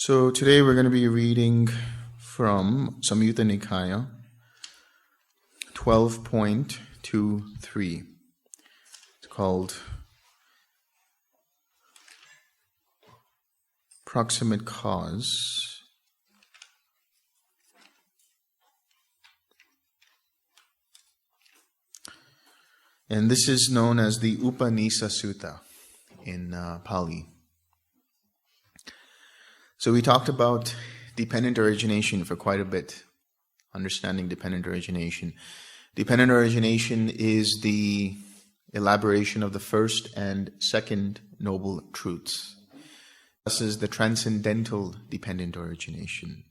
So today we're going to be reading from Samyutta Nikaya 12.23. It's called Proximate Cause. And this is known as the Upanisa Sutta in Pali. So we talked about dependent origination for quite a bit, understanding dependent origination. Dependent origination is the elaboration of the first and second noble truths. This is the transcendental dependent origination,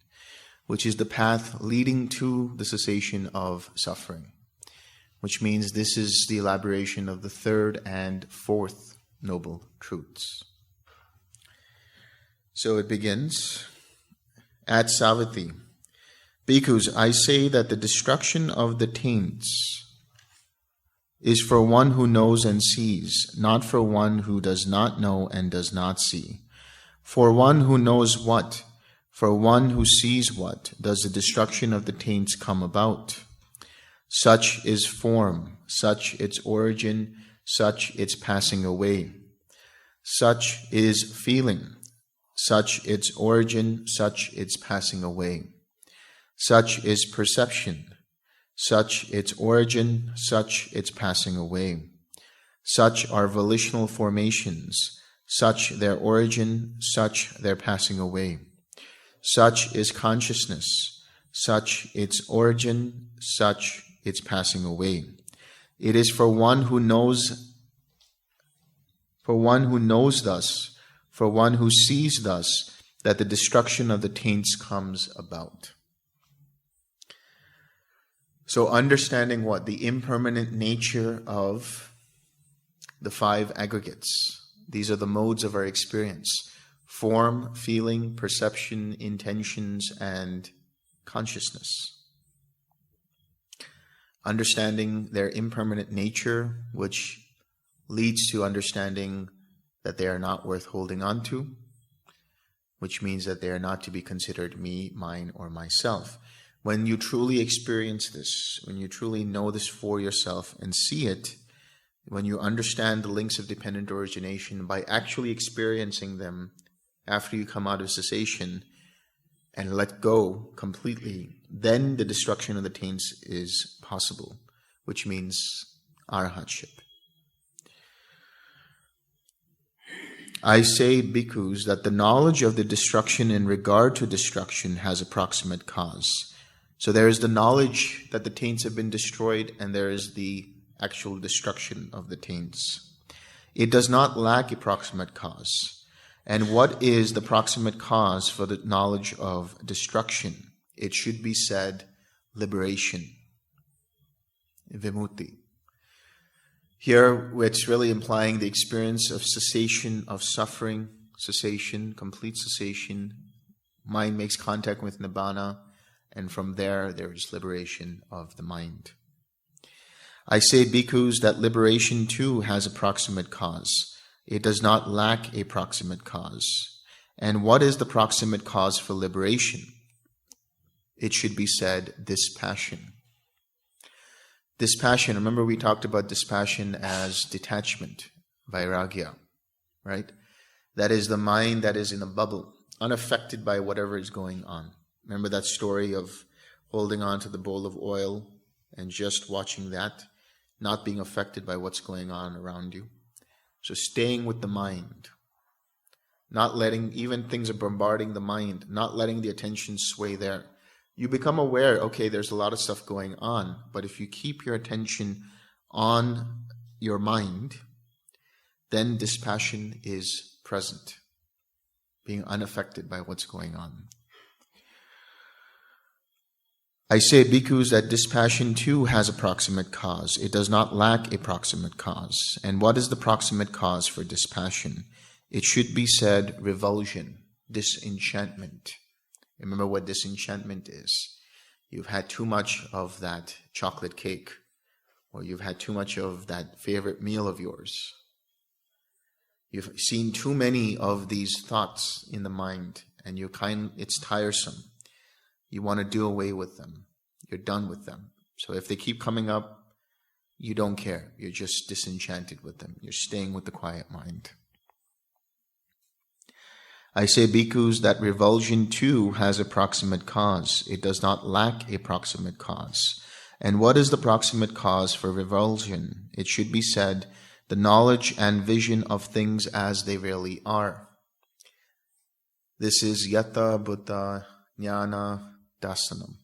which is the path leading to the cessation of suffering, which means this is the elaboration of the third and fourth noble truths. So it begins, at Savatthi, Bhikkhus, I say that the destruction of the taints is for one who knows and sees, not for one who does not know and does not see. For one who knows what, for one who sees what, does the destruction of the taints come about. Such is form, such its origin, such its passing away. Such is feeling, such its origin, such its passing away. Such is perception, such its origin, such its passing away. Such are volitional formations, such their origin, such their passing away. Such is consciousness, such its origin, such its passing away. It is for one who knows thus, for one who sees thus, that the destruction of the taints comes about. So understanding what? The impermanent nature of the five aggregates. These are the modes of our experience: form, feeling, perception, intentions, and consciousness. Understanding their impermanent nature, which leads to understanding that they are not worth holding on to, which means that they are not to be considered me, mine, or myself. When you truly experience this, when you truly know this for yourself and see it, when you understand the links of dependent origination by actually experiencing them after you come out of cessation and let go completely, then the destruction of the taints is possible, which means arhatship. I say, bhikkhus, that the knowledge of the destruction in regard to destruction has a proximate cause. So there is the knowledge that the taints have been destroyed, and there is the actual destruction of the taints. It does not lack a proximate cause. And what is the proximate cause for the knowledge of destruction? It should be said, liberation, vimutti. Here, it's really implying the experience of cessation of suffering, cessation, complete cessation. Mind makes contact with nibbana, and from there is liberation of the mind. I say, bhikkhus, that liberation too has a proximate cause. It does not lack a proximate cause. And what is the proximate cause for liberation? It should be said, dispassion. Dispassion, remember we talked about dispassion as detachment, vairagya, right? That is the mind that is in a bubble, unaffected by whatever is going on. Remember that story of holding on to the bowl of oil and just watching that, not being affected by what's going on around you. So staying with the mind, not letting, even things are bombarding the mind, not letting the attention sway there. You become aware, okay, there's a lot of stuff going on, but if you keep your attention on your mind, then dispassion is present, being unaffected by what's going on. I say, bhikkhus, that dispassion too has a proximate cause. It does not lack a proximate cause. And what is the proximate cause for dispassion? It should be said, revulsion, disenchantment. Remember what disenchantment is. You've had too much of that chocolate cake, or you've had too much of that favorite meal of yours. You've seen too many of these thoughts in the mind, and it's tiresome. You want to do away with them. You're done with them. So if they keep coming up, you don't care. You're just disenchanted with them. You're staying with the quiet mind. I say, bhikkhus, that revulsion too has a proximate cause. It does not lack a proximate cause. And what is the proximate cause for revulsion? It should be said, the knowledge and vision of things as they really are. This is yata buddha jnana dasanam.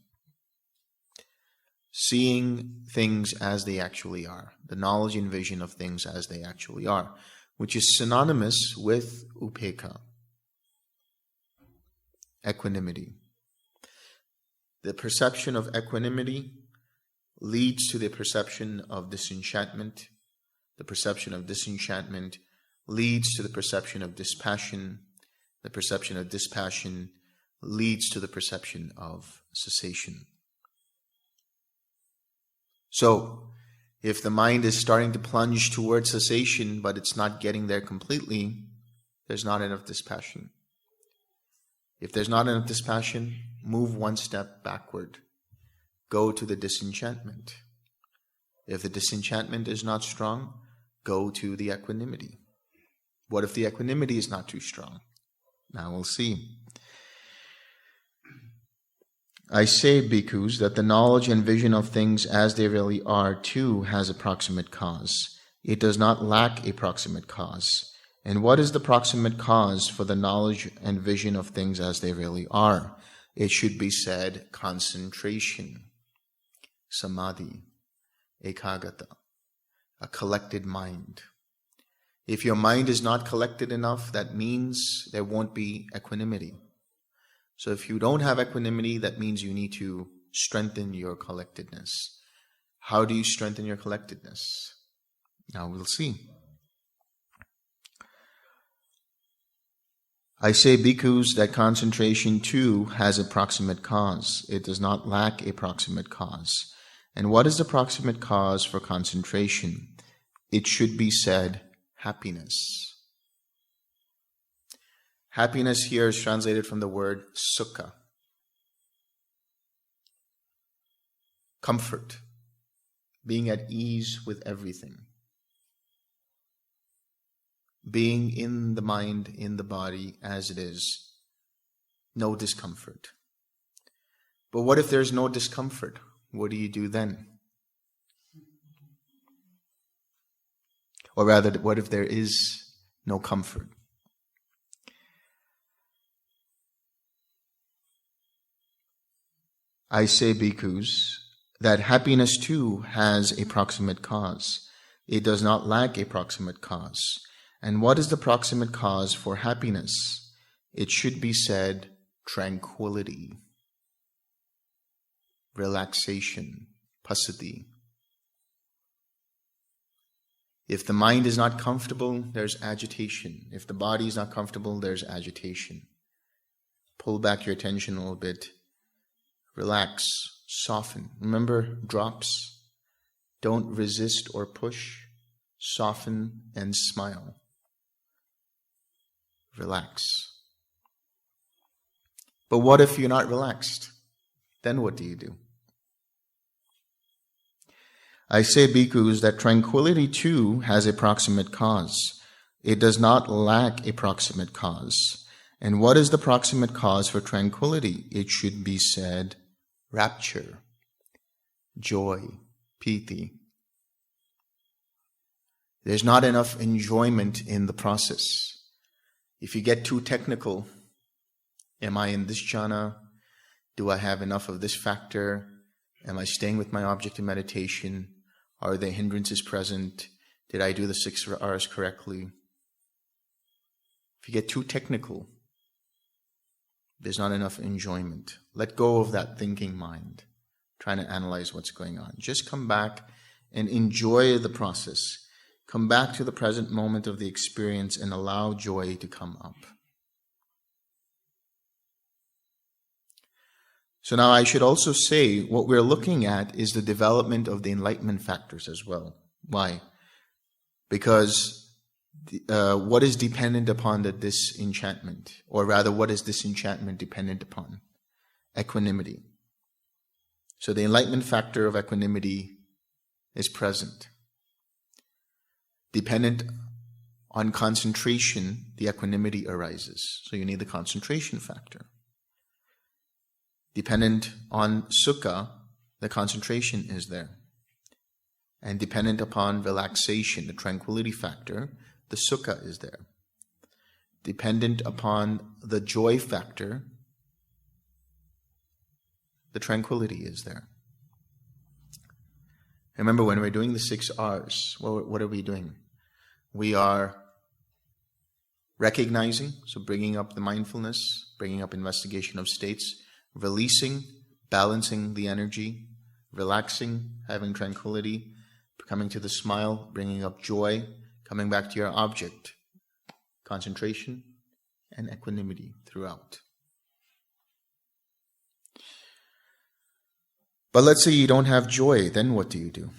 Seeing things as they actually are. The knowledge and vision of things as they actually are. Which is synonymous with upekkha. Equanimity. The perception of equanimity leads to the perception of disenchantment. The perception of disenchantment leads to the perception of dispassion. The perception of dispassion leads to the perception of cessation. So, if the mind is starting to plunge towards cessation, but it's not getting there completely, there's not enough dispassion. If there's not enough dispassion, move one step backward. Go to the disenchantment. If the disenchantment is not strong, go to the equanimity. What if the equanimity is not too strong? Now we'll see. I say, bhikkhus, that the knowledge and vision of things as they really are too has a proximate cause. It does not lack a proximate cause. And what is the proximate cause for the knowledge and vision of things as they really are? It should be said, concentration, samadhi, ekagata, a collected mind. If your mind is not collected enough, that means there won't be equanimity. So if you don't have equanimity, that means you need to strengthen your collectedness. How do you strengthen your collectedness? Now we'll see. I say, bhikkhus, that concentration too has a proximate cause. It does not lack a proximate cause. And what is the proximate cause for concentration? It should be said, happiness. Happiness here is translated from the word sukha. Comfort. Being at ease with everything. Being in the mind, in the body, as it is. No discomfort. But what if there's no discomfort? What do you do then? Or rather, what if there is no comfort? I say, bhikkhus, that happiness too has a proximate cause. It does not lack a proximate cause. And what is the proximate cause for happiness? It should be said, tranquility, relaxation, passaddhi. If the mind is not comfortable, there's agitation. If the body is not comfortable, there's agitation. Pull back your attention a little bit. Relax, soften. Remember, drops. Don't resist or push. Soften and smile. Relax. But what if you're not relaxed? Then what do you do? I say, bhikkhus, that tranquility too has a proximate cause. It does not lack a proximate cause. And what is the proximate cause for tranquility? It should be said, rapture, joy, piti. There's not enough enjoyment in the process. If you get too technical, am I in this jhana? Do I have enough of this factor? Am I staying with my object of meditation? Are there hindrances present? Did I do the 6 R's correctly? If you get too technical, there's not enough enjoyment. Let go of that thinking mind, trying to analyze what's going on. Just come back and enjoy the process. Come back to the present moment of the experience and allow joy to come up. So now I should also say what we're looking at is the development of the enlightenment factors as well. Why? Because what is dependent upon the disenchantment? Or rather, what is disenchantment dependent upon? Equanimity. So the enlightenment factor of equanimity is present. Dependent on concentration, the equanimity arises. So you need the concentration factor. Dependent on sukha, the concentration is there. And dependent upon relaxation, the tranquility factor, the sukha is there. Dependent upon the joy factor, the tranquility is there. Remember, when we're doing the 6 R's, what are we doing? We are recognizing, so bringing up the mindfulness, bringing up investigation of states, releasing, balancing the energy, relaxing, having tranquility, coming to the smile, bringing up joy, coming back to your object, concentration and equanimity throughout. But let's say you don't have joy, then what do you do?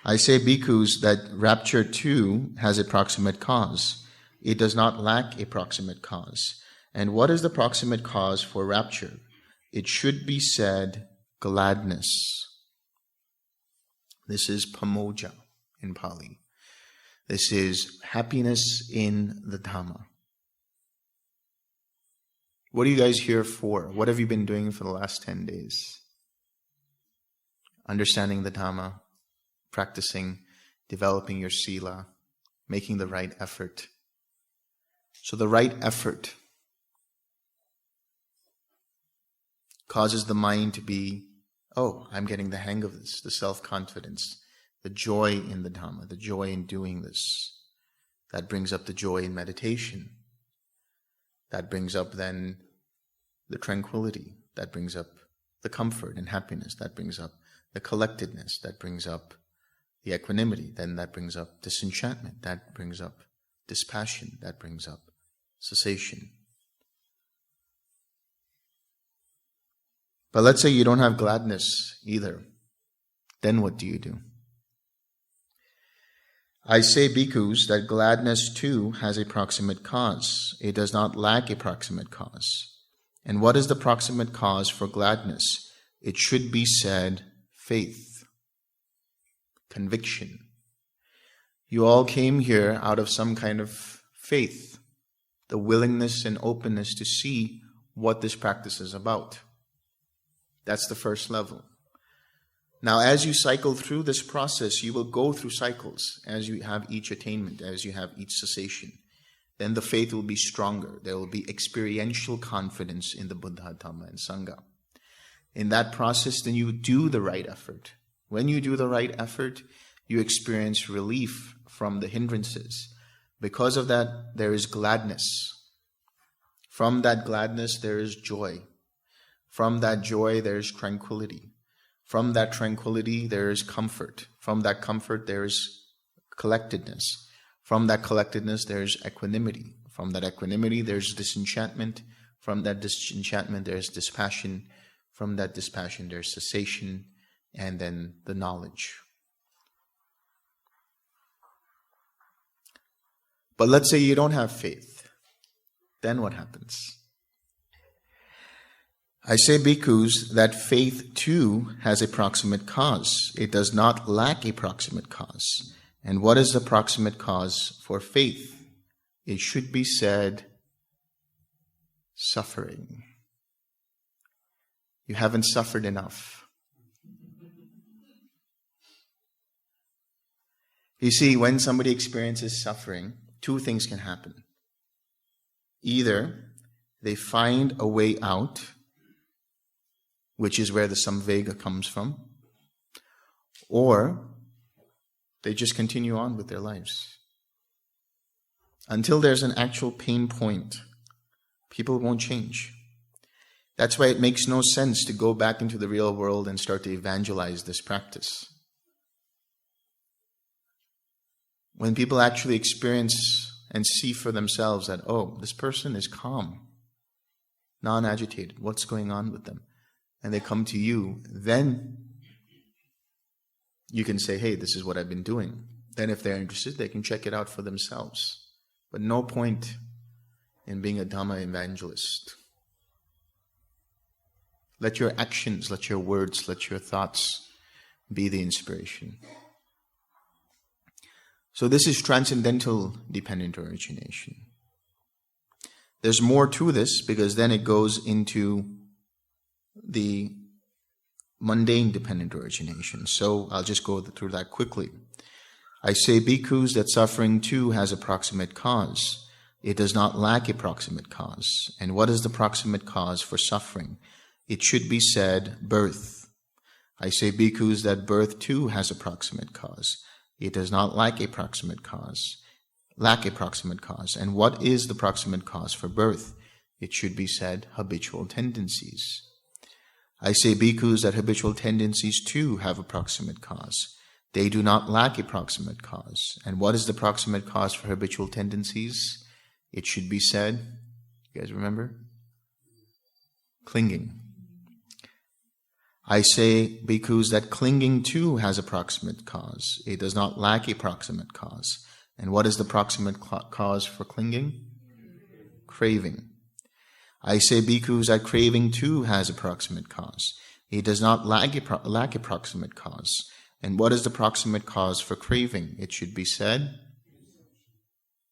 I say, bhikkhus, that rapture too has a proximate cause. It does not lack a proximate cause. And what is the proximate cause for rapture? It should be said, gladness. This is pamoja in Pali. This is happiness in the Dhamma. What are you guys here for? What have you been doing for the last 10 days? Understanding the Dhamma, practicing, developing your sila, making the right effort. So the right effort causes the mind to be, oh, I'm getting the hang of this, the self-confidence, the joy in the Dhamma, the joy in doing this. That brings up the joy in meditation. That brings up then the tranquility. That brings up the comfort and happiness. That brings up the collectedness. That brings up the equanimity. Then that brings up disenchantment. That brings up dispassion. That brings up cessation. But let's say you don't have gladness either. Then what do you do? I say, bhikkhus, that gladness too has a proximate cause. It does not lack a proximate cause. And what is the proximate cause for gladness? It should be said, faith, conviction. You all came here out of some kind of faith, the willingness and openness to see what this practice is about. That's the first level. Now, as you cycle through this process, you will go through cycles as you have each attainment, as you have each cessation. Then the faith will be stronger. There will be experiential confidence in the Buddha, Dhamma, and Sangha. In that process, then you do the right effort. When you do the right effort, you experience relief from the hindrances. Because of that, there is gladness. From that gladness, there is joy. From that joy, there is tranquility. From that tranquility, there is comfort. From that comfort, there is collectedness. From that collectedness, there is equanimity. From that equanimity, there is disenchantment. From that disenchantment, there is dispassion. From that dispassion, there is cessation. And then the knowledge. But let's say you don't have faith. Then what happens? I say, bhikkhus, that faith too has a proximate cause. It does not lack a proximate cause. And what is the proximate cause for faith? It should be said, suffering. You haven't suffered enough. You see, when somebody experiences suffering, 2 things can happen. Either they find a way out, which is where the samvega comes from, or they just continue on with their lives. Until there's an actual pain point, people won't change. That's why it makes no sense to go back into the real world and start to evangelize this practice. When people actually experience and see for themselves that, oh, this person is calm, non-agitated, what's going on with them? And they come to you, then you can say, hey, this is what I've been doing. then if they're interested, they can check it out for themselves. But no point in being a Dhamma evangelist. Let your actions, let your words, let your thoughts be the inspiration. So this is transcendental dependent origination. There's more to this, because then it goes into the mundane dependent origination. So I'll just go through that quickly. I say, bhikkhus, that suffering too has a proximate cause. It does not lack a proximate cause. And what is the proximate cause for suffering? It should be said, birth. I say, bhikkhus, that birth too has a proximate cause. It does not lack a proximate cause. And what is the proximate cause for birth? It should be said, habitual tendencies. I say, bhikkhus, that habitual tendencies too have a proximate cause. They do not lack a proximate cause. And what is the proximate cause for habitual tendencies? It should be said, you guys remember? Clinging. I say, bhikkhus, that clinging too has a proximate cause. It does not lack a proximate cause. And what is the proximate cause for clinging? Craving. I say, bhikkhus, that craving too has a proximate cause. It does not lack a proximate cause. And what is the proximate cause for craving? It should be said,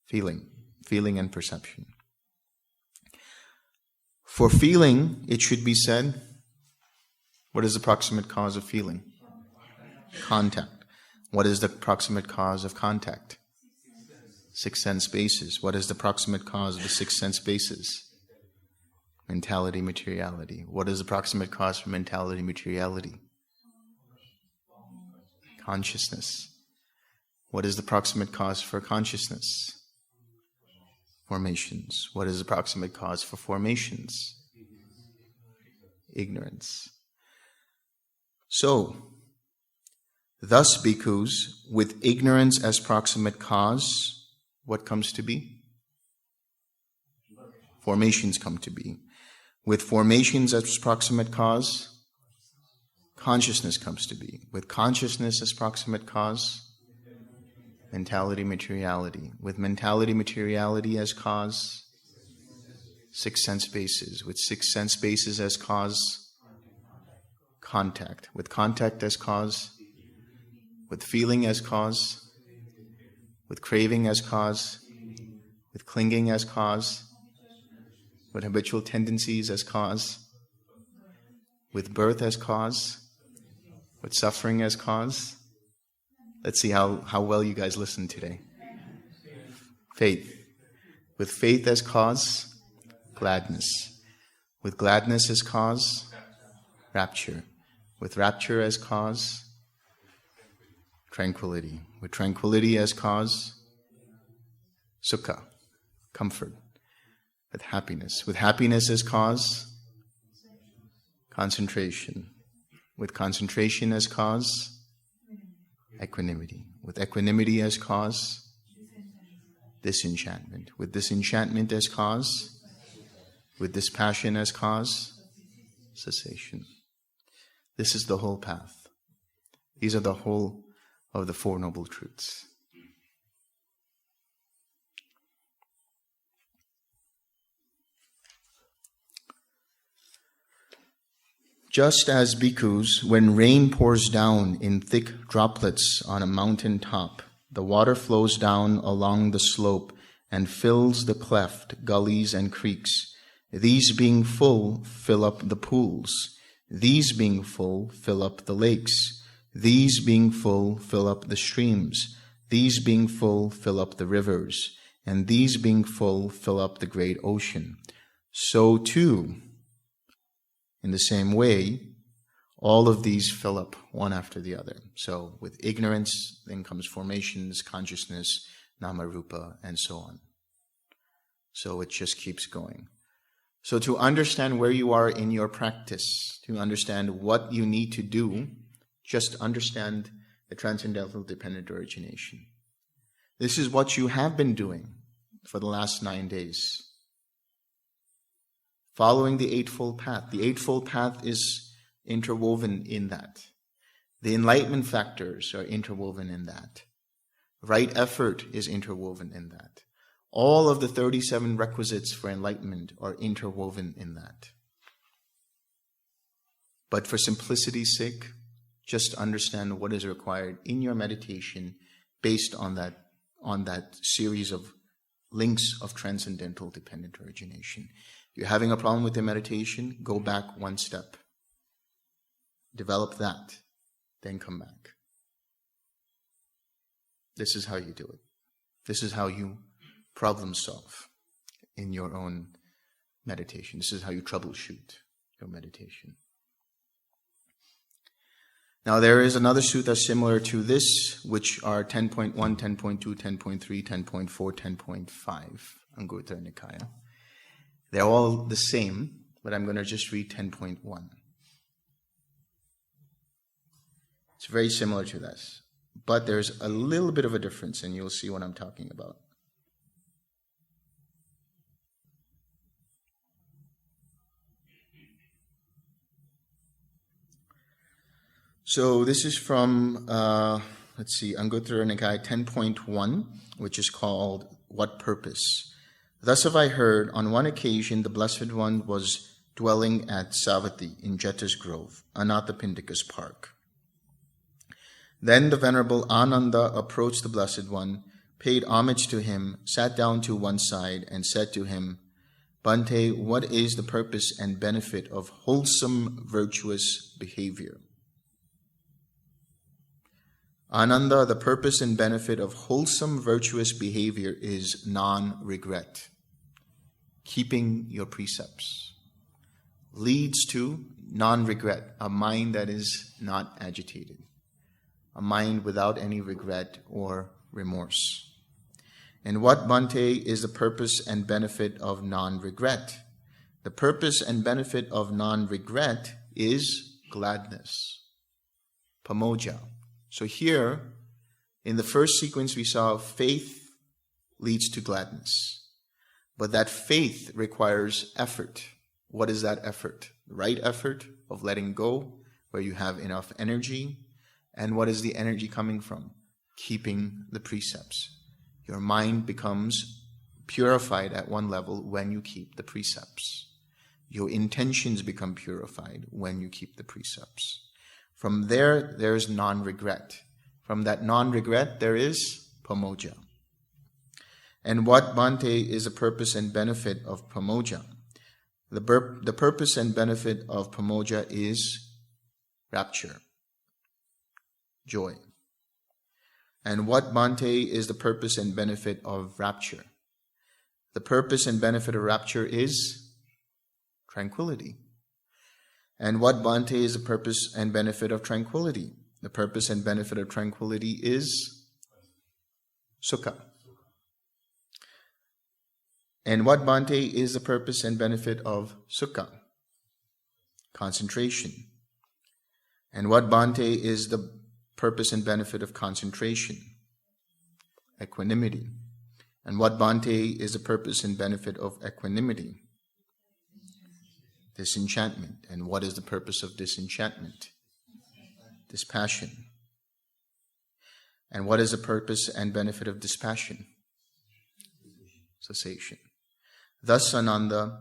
feeling and perception. For feeling, it should be said, what is the proximate cause of feeling? Contact. What is the proximate cause of contact? 6 sense bases. What is the proximate cause of the 6 sense bases? Mentality, materiality. What is the proximate cause for mentality, materiality? Consciousness. What is the proximate cause for consciousness? Formations. What is the proximate cause for formations? Ignorance. So, thus, bhikkhus, with ignorance as proximate cause, what comes to be? Formations come to be. With formations as proximate cause, consciousness comes to be. With consciousness as proximate cause, mentality, materiality. With mentality, materiality as cause, 6 sense bases. With 6 sense bases as cause, contact. With contact as cause, with feeling as cause, with craving as cause, with clinging as cause, with habitual tendencies as cause, with birth as cause, with suffering as cause. Let's see how well you guys listened today. Faith. With faith as cause, gladness. With gladness as cause, rapture. With rapture as cause, tranquility. With tranquility as cause, sukha, comfort. With happiness as cause, concentration. With concentration as cause, equanimity. With equanimity as cause, disenchantment. With disenchantment as cause, with dispassion as cause, cessation. This is the whole path. These are the whole of the Four Noble Truths. Just as bhikkhus, when rain pours down in thick droplets on a mountain top, the water flows down along the slope and fills the cleft, gullies and creeks. These being full, fill up the pools. These being full, fill up the lakes. These being full, fill up the streams. These being full, fill up the rivers. And these being full, fill up the great ocean. So too, in the same way, all of these fill up one after the other. So with ignorance, then comes formations, consciousness, nama-rupa, and so on. So it just keeps going. So to understand where you are in your practice, to understand what you need to do, just understand the transcendental dependent origination. This is what you have been doing for the last 9 days. Following the Eightfold Path. The Eightfold Path is interwoven in that. The enlightenment factors are interwoven in that. Right effort is interwoven in that. All of the 37 requisites for enlightenment are interwoven in that. But for simplicity's sake, just understand what is required in your meditation based on that series of links of transcendental dependent origination. If you're having a problem with your meditation, go back one step. Develop that, then come back. This is how you do it. This is how you problem solve in your own meditation. This is how you troubleshoot your meditation. Now there is another sutta similar to this, which are 10.1, 10.2, 10.3, 10.4, 10.5, Anguttara Nikaya. They're all the same, but I'm going to just read 10.1. It's very similar to this, but there's a little bit of a difference, and you'll see what I'm talking about. So this is from, Anguttara Nikaya 10.1, which is called What Purpose? Thus have I heard, on one occasion the Blessed One was dwelling at Savatthi in Jeta's Grove, Anathapindika's park. Then the Venerable Ananda approached the Blessed One, paid homage to him, sat down to one side, and said to him, Bhante, what is the purpose and benefit of wholesome virtuous behavior? Ananda, the purpose and benefit of wholesome virtuous behavior is non-regret. Keeping your precepts leads to non-regret, a mind that is not agitated, a mind without any regret or remorse. And what, Bhante, is the purpose and benefit of non-regret? The purpose and benefit of non-regret is gladness, pamoja. So here, in the first sequence we saw faith leads to gladness. But that faith requires effort. What is that effort? The right effort of letting go, where you have enough energy. And what is the energy coming from? Keeping the precepts. Your mind becomes purified at one level when you keep the precepts. Your intentions become purified when you keep the precepts. From there is non-regret. From that non-regret, there is pamoja. And what, Bhante, is the purpose and benefit of pamoja? The purpose and benefit of pamoja is rapture, joy. And what, Bhante, is the purpose and benefit of rapture? The purpose and benefit of rapture is tranquility. And what, Bhante, is the purpose and benefit of tranquility? The purpose and benefit of tranquility is sukha. And what, Bhante, is the purpose and benefit of sukha? Concentration. And what, Bhante, is the purpose and benefit of concentration? Equanimity. And what, Bhante, is the purpose and benefit of equanimity? Disenchantment. And what is the purpose of disenchantment? Dispassion. And what is the purpose and benefit of dispassion? Cessation. Thus, Ananda,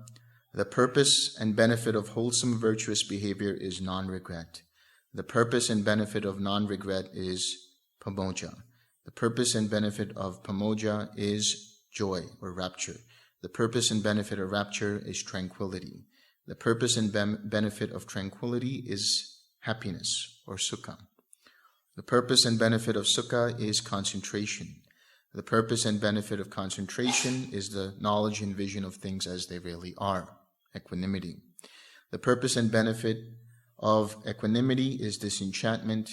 the purpose and benefit of wholesome virtuous behavior is non-regret. The purpose and benefit of non-regret is pamoja. The purpose and benefit of pamoja is joy or rapture. The purpose and benefit of rapture is tranquility. The purpose and benefit of tranquility is happiness or sukha. The purpose and benefit of sukha is concentration. The purpose and benefit of concentration is the knowledge and vision of things as they really are, equanimity. The purpose and benefit of equanimity is disenchantment.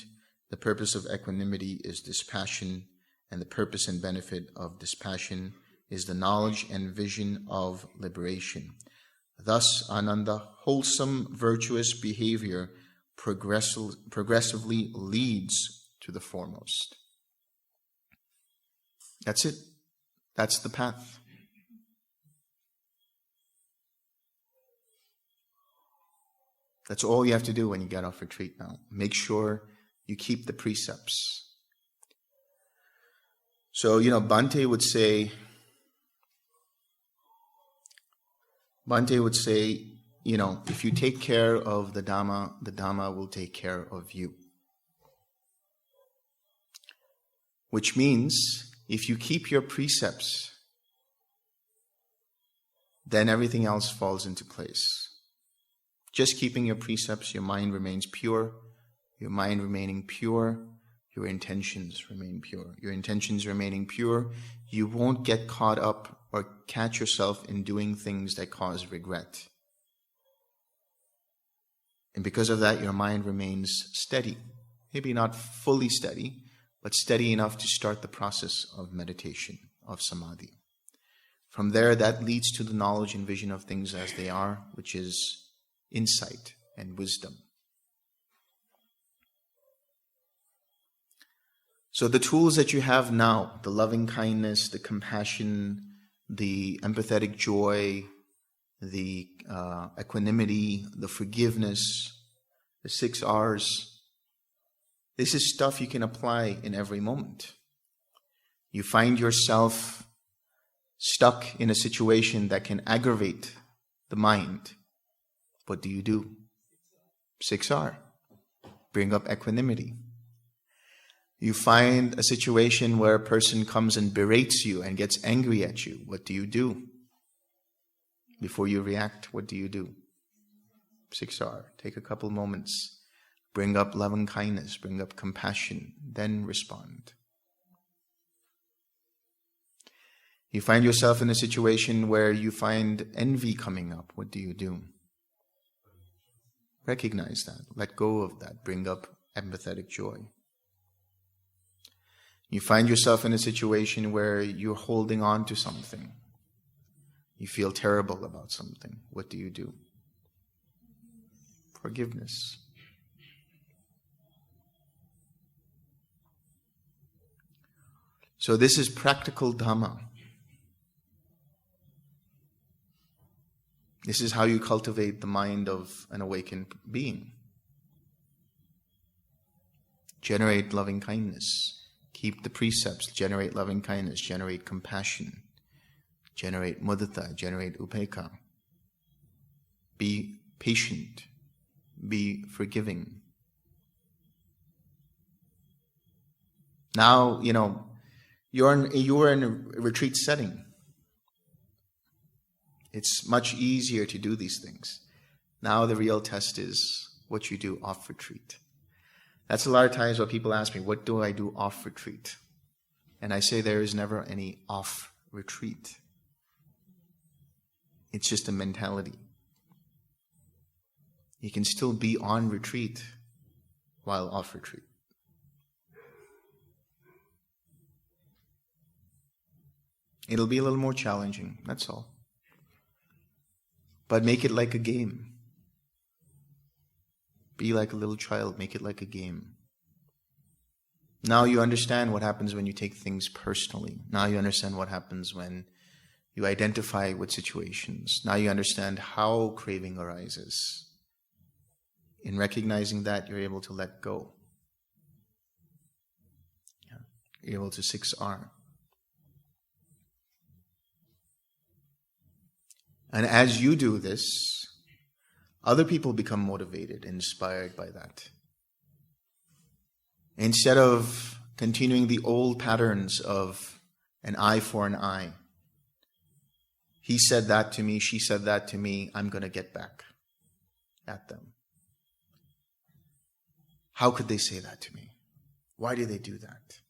The purpose of equanimity is dispassion. And the purpose and benefit of dispassion is the knowledge and vision of liberation. Thus, Ananda, wholesome virtuous behavior progressively leads to the foremost. That's it. That's the path. That's all you have to do when you get off retreat now. Make sure you keep the precepts. So, Bhante would say, if you take care of the Dhamma will take care of you. Which means, if you keep your precepts, then everything else falls into place. Just keeping your precepts, your mind remains pure. Your mind remaining pure, your intentions remain pure. Your intentions remaining pure, you won't get caught up or catch yourself in doing things that cause regret. And because of that, your mind remains steady. Maybe not fully steady, but steady enough to start the process of meditation, of samadhi. From there, that leads to the knowledge and vision of things as they are, which is insight and wisdom. So the tools that you have now, the loving kindness, the compassion, the empathetic joy, the equanimity, the forgiveness, the 6 R's, this is stuff you can apply in every moment. You find yourself stuck in a situation that can aggravate the mind. What do you do? 6R. Bring up equanimity. You find a situation where a person comes and berates you and gets angry at you. What do you do? Before you react, what do you do? 6R. Take a couple moments. Bring up loving kindness. Bring up compassion. Then respond. You find yourself in a situation where you find envy coming up. What do you do? Recognize that. Let go of that. Bring up empathetic joy. You find yourself in a situation where you're holding on to something. You feel terrible about something. What do you do? Forgiveness. So this is practical Dhamma. This is how you cultivate the mind of an awakened being. Generate loving kindness. Keep the precepts. Generate loving kindness. Generate compassion. Generate mudita. Generate upekkha. Be patient. Be forgiving. Now, you're in a retreat setting. It's much easier to do these things. Now the real test is what you do off retreat. That's a lot of times what people ask me, what do I do off retreat? And I say there is never any off retreat. It's just a mentality. You can still be on retreat while off retreat. It'll be a little more challenging, that's all. But make it like a game. Be like a little child, make it like a game. Now you understand what happens when you take things personally. Now you understand what happens when you identify with situations. Now you understand how craving arises. In recognizing that, you're able to let go. You're able to 6R. And as you do this, other people become motivated, inspired by that. Instead of continuing the old patterns of an eye for an eye, he said that to me, she said that to me, I'm going to get back at them. How could they say that to me? Why did they do that?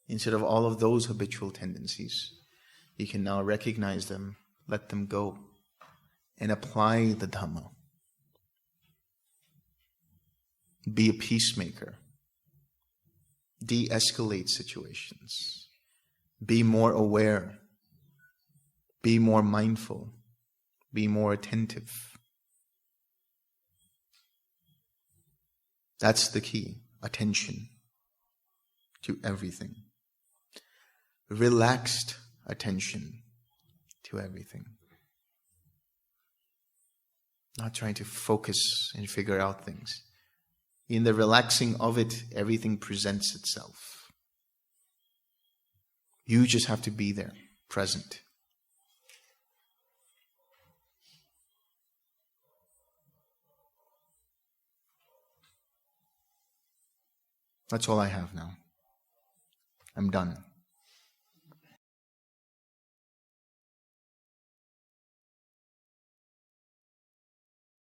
Instead of all of those habitual tendencies, you can now recognize them, let them go, and apply the Dhamma. Be a peacemaker. De-escalate situations. Be more aware. Be more mindful. Be more attentive. That's the key. Attention to everything. Relaxed attention to everything. Not trying to focus and figure out things. In the relaxing of it, everything presents itself. You just have to be there, present. That's all I have now. I'm done.